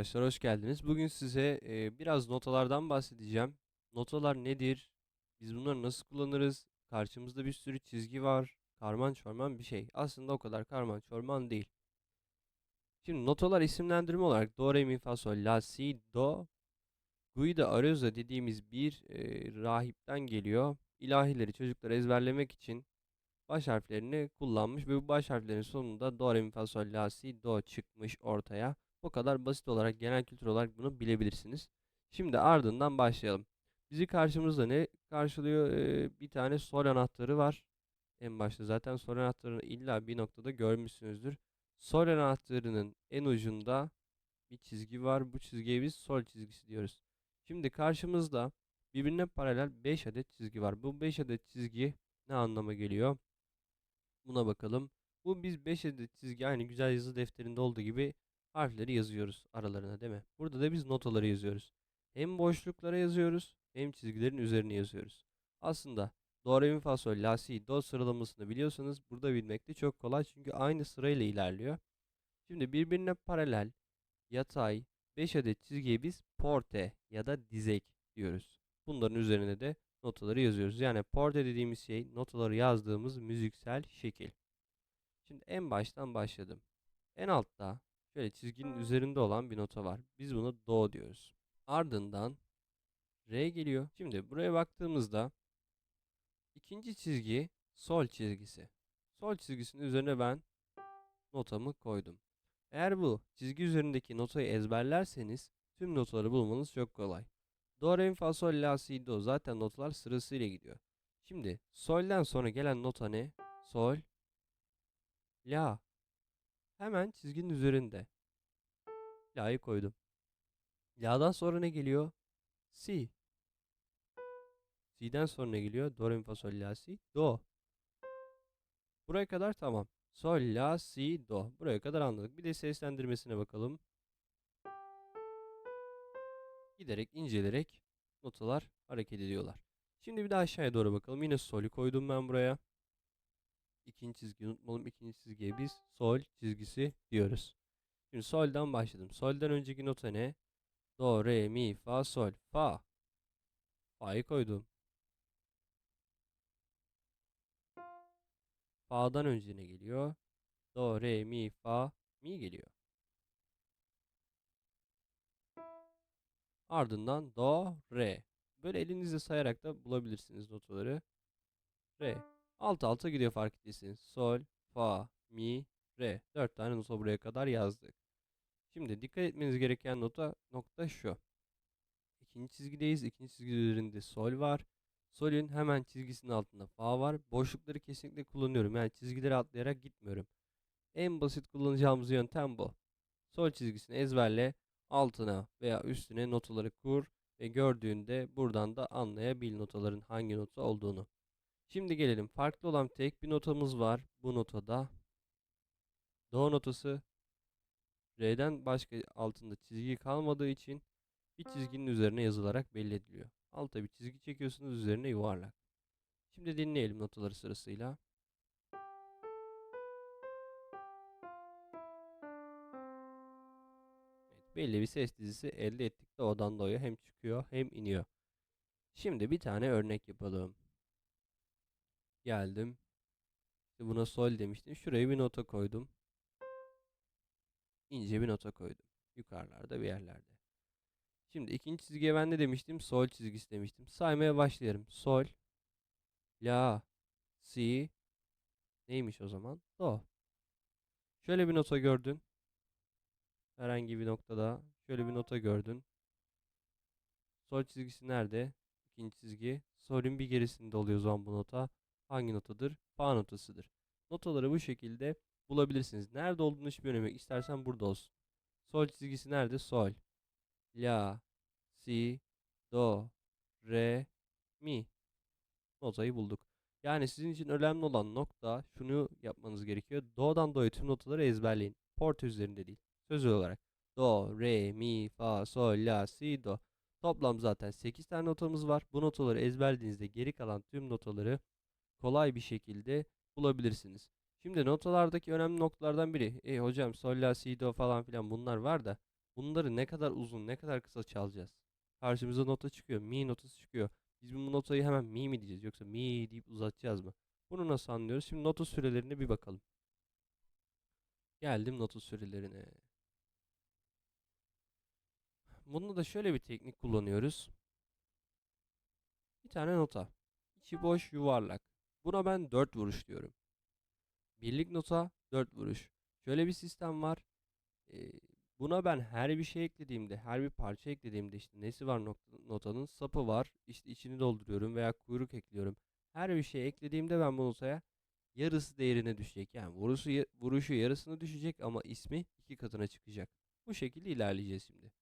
arkadaşlar, hoş geldiniz. Bugün size biraz notalardan bahsedeceğim. Notalar nedir? Biz bunları nasıl kullanırız? Karşımızda bir sürü çizgi var. Karman çorman bir şey. Aslında o kadar karman çorman değil. Şimdi notalar isimlendirme olarak do, re, mi, fa, sol, la, si, do, Guido Arezzo dediğimiz bir rahipten geliyor. İlahileri çocuklara ezberlemek için baş harflerini kullanmış ve bu baş harflerin sonunda do, re, mi, fa, sol, la, si, do çıkmış ortaya. Bu kadar basit olarak, genel kültür olarak bunu bilebilirsiniz. Şimdi ardından başlayalım. Bizi karşımızda ne karşılıyor? Bir tane sol anahtarı var. En başta zaten sol anahtarını illa bir noktada görmüşsünüzdür. Sol anahtarının en ucunda bir çizgi var. Bu çizgiye biz sol çizgisi diyoruz. Şimdi karşımızda birbirine paralel 5 adet çizgi var. Bu 5 adet çizgi ne anlama geliyor? Buna bakalım. Bu biz 5 adet çizgi, aynı güzel yazı defterinde olduğu gibi harfleri yazıyoruz aralarına, değil mi? Burada da biz notaları yazıyoruz. Hem boşluklara yazıyoruz hem çizgilerin üzerine yazıyoruz. Aslında do, re, mi, fa, sol, la, si, do sıralamasını biliyorsanız burada bilmek de çok kolay, çünkü aynı sırayla ilerliyor. Şimdi birbirine paralel yatay 5 adet çizgiye biz porte ya da dizek diyoruz. Bunların üzerine de notaları yazıyoruz. Yani porte dediğimiz şey notaları yazdığımız müziksel şekil. Şimdi en baştan başladım. En altta şöyle çizginin üzerinde olan bir nota var. Biz buna do diyoruz. Ardından re geliyor. Şimdi buraya baktığımızda ikinci çizgi sol çizgisi. Sol çizgisinin üzerine ben notamı koydum. Eğer bu çizgi üzerindeki notayı ezberlerseniz tüm notaları bulmanız çok kolay. Do, re, mi, fa, sol, la, si, do, zaten notalar sırasıyla gidiyor. Şimdi sol'den sonra gelen nota ne? Sol, la. Hemen çizginin üzerinde. La'yı koydum. La'dan sonra ne geliyor? Si. Si'den sonra ne geliyor? Do, re, mi, fa, sol, la, si, do. Buraya kadar tamam. Sol, la, si, do. Buraya kadar anladık. Bir de seslendirmesine bakalım. Giderek incelerek notalar hareket ediyorlar. Şimdi bir de aşağıya doğru bakalım. Yine sol'ü koydum ben buraya. İkinci çizgiyi unutmayalım. İkinci çizgiye biz sol çizgisi diyoruz. Şimdi sol'dan başladım. Sol'den önceki nota ne? Do, re, mi, fa, sol. Fa. Fa'yı koydum. Fa'dan önce ne geliyor? Do, re, mi, fa, mi geliyor. Ardından do, re. Böyle elinizle sayarak da bulabilirsiniz notaları. Re. Alt alta gidiyor, fark ettiyseniz. Sol, fa, mi, re. 4 tane nota buraya kadar yazdık. Şimdi dikkat etmeniz gereken nokta şu. İkinci çizgideyiz. İkinci çizgi üzerinde sol var. Sol'ün hemen çizgisinin altında fa var. Boşlukları kesinlikle kullanıyorum. Yani çizgileri atlayarak gitmiyorum. En basit kullanacağımız yöntem bu. Sol çizgisini ezberle, altına veya üstüne notaları kur ve gördüğünde buradan da anlayabil notaların hangi nota olduğunu. Şimdi gelelim. Farklı olan tek bir notamız var. Bu notada do notası. Re'den başka altında çizgi kalmadığı için bir çizginin üzerine yazılarak belli ediliyor. Alta bir çizgi çekiyorsunuz, üzerine yuvarlak. Şimdi dinleyelim notaları sırasıyla. Evet, belli bir ses dizisi elde ettik. Do'dan do'ya hem çıkıyor hem iniyor. Şimdi bir tane örnek yapalım. Geldim. İşte buna sol demiştim. Şuraya bir nota koydum. İnce bir nota koydum. Yukarılarda bir yerlerde. Şimdi ikinci çizgiye ben ne demiştim? Sol çizgisi demiştim. Saymaya başlayalım. Sol, la, si, neymiş o zaman? Do. Şöyle bir nota gördün. Herhangi bir noktada şöyle bir nota gördün. Sol çizgisi nerede? İkinci çizgi. Solün bir gerisinde oluyor o zaman bu nota. Hangi notadır? Fa notasıdır. Notaları bu şekilde bulabilirsiniz. Nerede olduğunu hiçbir önemi yok. İstersen burada olsun. Sol çizgisi nerede? Sol, la, si, do, re, mi. Notayı bulduk. Yani sizin için önemli olan nokta, şunu yapmanız gerekiyor. Do'dan do'ya tüm notaları ezberleyin. Porte üzerinde değil. Sözel olarak. Do, re, mi, fa, sol, la, si, do. Toplam zaten 8 tane notamız var. Bu notaları ezberlediğinizde geri kalan tüm notaları kolay bir şekilde bulabilirsiniz. Şimdi notalardaki önemli noktalardan biri. Hocam sol, la, si, do falan filan bunlar var da Bunları ne kadar uzun, ne kadar kısa çalacağız? Karşımıza nota çıkıyor. Mi notası çıkıyor. Biz bu notayı hemen mi diyeceğiz yoksa mi deyip uzatacağız mı? Bunu nasıl anlıyoruz? Şimdi nota sürelerine bir bakalım. Geldim nota sürelerine. Bunda da şöyle bir teknik kullanıyoruz. Bir tane nota. İçi boş, yuvarlak. Buna ben 4 vuruş diyorum. Birlik nota 4 vuruş. Şöyle bir sistem var. Ee, Buna ben her bir şey eklediğimde, her bir parça eklediğimde işte nesi var notanın sapı var. İşte içini dolduruyorum veya kuyruk ekliyorum. Her bir şey eklediğimde ben bu notaya yarısı değerine düşecek. Yani vuruşu yarısına düşecek ama ismi 2 katına çıkacak. Bu şekilde ilerleyeceğiz şimdi.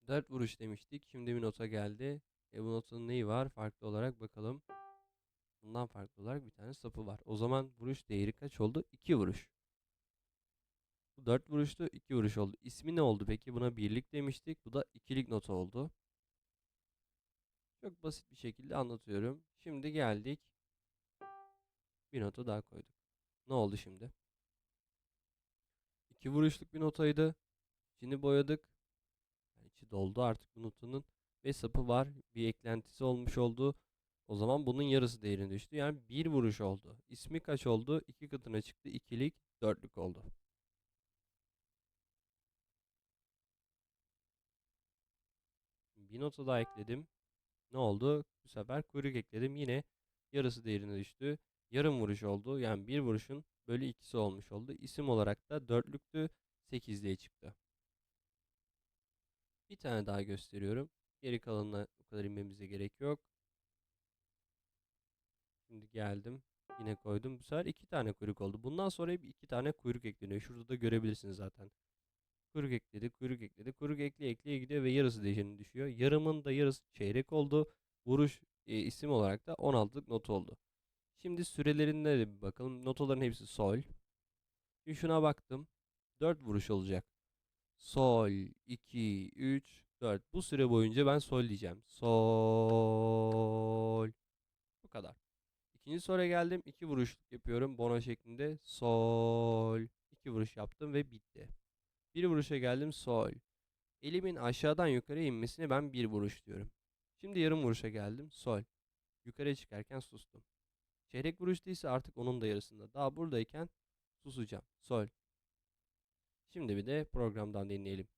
4 vuruş demiştik. Şimdi bir nota geldi. Bu notanın neyi var? Farklı olarak bakalım. Bundan farklı olarak bir tane sapı var. O zaman vuruş değeri kaç oldu? 2 vuruş. Bu 4 vuruştu, 2 vuruş oldu. İsmi ne oldu peki? Buna birlik demiştik. Bu da ikilik nota oldu. Çok basit bir şekilde anlatıyorum. Şimdi geldik. Bir nota daha koyduk. Ne oldu şimdi? 2 vuruşluk bir notaydı. İçini boyadık. Yani içi doldu artık bu notanın. Ve sapı var. Bir eklentisi olmuş oldu. O zaman bunun yarısı değerine düştü. Yani bir vuruş oldu. İsmi kaç oldu? 2 katına çıktı. İkilik, dörtlük oldu. Bir nota daha ekledim. Ne oldu? Bu sefer kuyruk ekledim. Yine yarısı değerine düştü. Yarım vuruş oldu. Yani bir vuruşun bölü ikisi olmuş oldu. İsim olarak da dörtlüktü. 8'liğe çıktı. Bir tane daha gösteriyorum. Geri kalanına bu kadar inmemize gerek yok. Şimdi geldim. Yine koydum. Bu sefer 2 tane kuyruk oldu. Bundan sonra hep 2 tane kuyruk ekleniyor. Şurada da görebilirsiniz zaten. Kuyruk ekledi, kuyruk ekledi. Kuyruk ekleye ekleye gidiyor ve yarısı değişeni düşüyor. Yarımın da yarısı çeyrek oldu. Vuruş isim olarak da 16'lık not oldu. Şimdi sürelerine de bir bakalım. Notaların hepsi sol. Şimdi şuna baktım. 4 vuruş olacak. Sol, 2, 3, 4. Bu süre boyunca ben sol diyeceğim. Sol. Bu kadar. İkinci soruya geldim. 2 vuruşluk yapıyorum. Bono şeklinde. Sol. 2 vuruş yaptım ve bitti. Bir vuruşa geldim. Sol. Elimin aşağıdan yukarı inmesine ben bir vuruş diyorum. Şimdi yarım vuruşa geldim. Sol. Yukarıya çıkarken sustum. Çeyrek vuruşta ise artık onun da yarısında. Daha buradayken susacağım. Sol. Şimdi bir de programdan dinleyelim.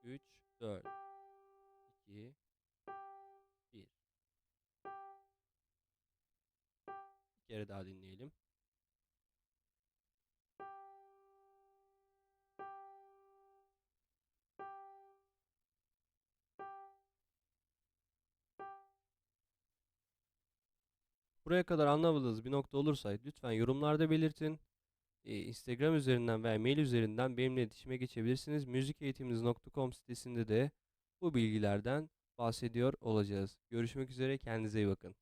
3, 4, 2, 1. Bir kere daha dinleyelim. Buraya kadar anlamadığınız bir nokta olursa lütfen yorumlarda belirtin. Instagram üzerinden veya mail üzerinden benimle iletişime geçebilirsiniz. Müzikeğitiminiz.com sitesinde de bu bilgilerden bahsediyor olacağız. Görüşmek üzere, kendinize iyi bakın.